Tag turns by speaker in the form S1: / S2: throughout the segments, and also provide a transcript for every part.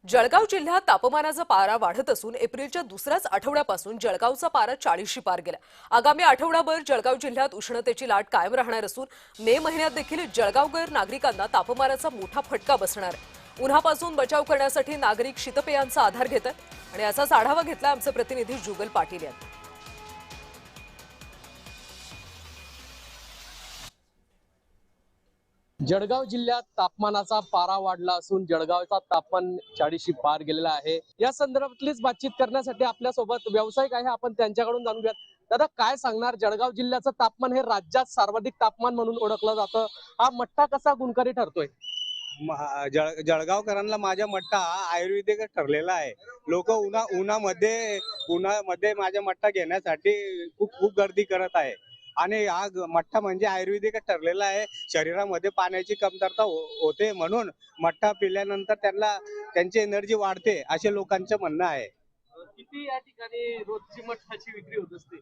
S1: जळगाव जिल्ह्यात तापमानाचा पारा वाढत असून एप्रिलच्या दुसऱ्याच आठवड्यापासून जळगावचा पारा 40शी पार गेला। आगामी आठवडाभर जळगाव जिल्ह्यात उष्णतेची लाट कायम राहणार असून मे महिन्यात देखील जळगावकर नागरिकांना तापमानाचा मोठा फटका बसणार आहे। उन्हापासून बचाव करण्यासाठी नागरिक शीतपेयांचा आधार घेत आहेत आणि असाच आढावा घेतला आमचे प्रतिनिधी जुगल पाटील यांनी।
S2: जळगाव जिल्ह्यात तापमानाचा पारा वाढला असून जळगावचा तापमान 40शी पार गेलेला आहे। या संदर्भातलीच बातचीत करण्यासाठी आपल्या सोबत व्यावसायिक आहे, आपण त्यांच्याकडून जाणून घेऊयात। दादा, काय सांगणार, जळगाव जिल्ह्याचं तापमान हे राज्यात सर्वाधिक तापमान म्हणून ओळखलं जातं, हा मट्टा कसा गुणकारी ठरतोय?
S3: जळगावकरांना माझा मट्टा आयुर्वेदिक ठरलेला आहे। लोक उन्हामध्ये माझा मट्टा घेण्यासाठी खूप खूप गर्दी करत आहे आणि हा मट्टा म्हणजे आयुर्वेदिक ठरलेला आहे। शरीरामध्ये पाण्याची कमतरता होते म्हणून मट्टा पिल्यानंतर त्यांची एनर्जी वाढते असे लोकांचं म्हणणं आहे।
S2: किती या ठिकाणी रोजची मठ्ठाची विक्री होत असते?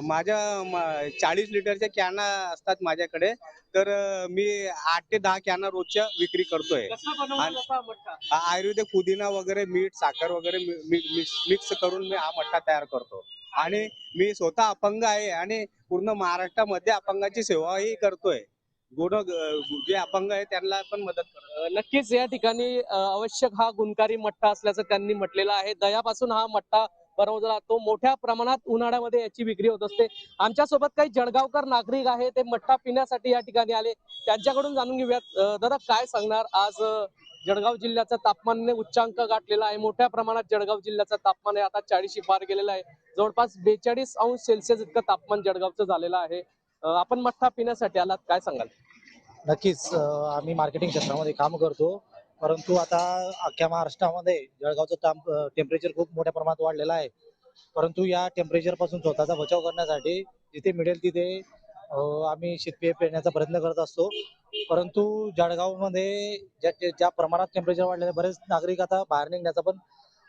S3: माझ्या 40 लिटरच्या कॅना असतात माझ्याकडे, तर मी 8 ते 10 कॅना रोजच्या विक्री करतोय।
S2: कसा बनवला जातो हा मठ्ठा?
S3: आयुर्वेदिक पुदिना वगैरे, मीठ, साखर वगैरे मिक्स करून मी हा मट्टा तयार करतो आणि मी स्वतः अपंग आहे आणि पूर्ण महाराष्ट्रामध्ये अपंगाची सेवाही करतोय। जे अपंग आहे त्यांना पण मदत करतो।
S2: नक्कीच या ठिकाणी आवश्यक हा गुणकारी मट्टा असल्याचं त्यांनी म्हटलेलं आहे। दह्यापासून हा मट्टा बनवला जातो, मोठ्या प्रमाणात उन्हाळ्यामध्ये याची विक्री होत असते। आमच्यासोबत काही जळगावकर नागरिक आहे, ते मट्टा पिण्यासाठी या ठिकाणी आले, त्यांच्याकडून जाणून घेऊयात। दादा, काय सांगणार, आज जळगाव जिल्ह्याचं तापमानाने उच्चांक गाठलेला आहे, मोठ्या प्रमाणात जळगाव जिल्ह्याचं तापमान आहे आता 40शी पार गेलेलं आहे, जवळपास 42° इतकं तापमान जळगावचं झालेलं आहे। आपण मट्टा पिण्यासाठी आलात, काय सांगाल?
S4: नक्कीच आम्ही मार्केटिंग क्षेत्रामध्ये काम करतो, परंतु आता अख्ख्या महाराष्ट्रामध्ये जळगावचं टेम्परेचर खूप मोठ्या प्रमाणात वाढलेलं आहे। परंतु या टेम्परेचर पासून स्वतःचा बचाव करण्यासाठी जिथे मिळेल तिथे आम्ही शीतपेय पिण्याचा प्रयत्न करत असतो। परंतु जळगावमध्ये ज्या प्रमाणात टेम्परेचर वाढलेलं, बरेच नागरिक आता बाहेर निघण्याचा पण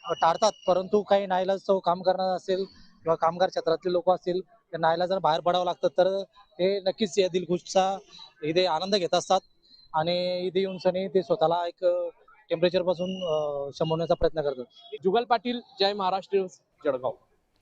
S4: टाळतात, परंतु काही नाईलाजास्तव काम करणार असेल किंवा कामगार क्षेत्रातले लोक असतील, त्यांना नाईलाजाने बाहेर पडावं लागतं, तर ते नक्कीच या दिलखुशचा इथे आनंद घेत असतात आणि इथे येऊन सनी ते स्वतःला एक टेम्परेचर पासून शमवण्याचा प्रयत्न करतात।
S2: जुगल पाटील, जय महाराष्ट्र, जळगाव।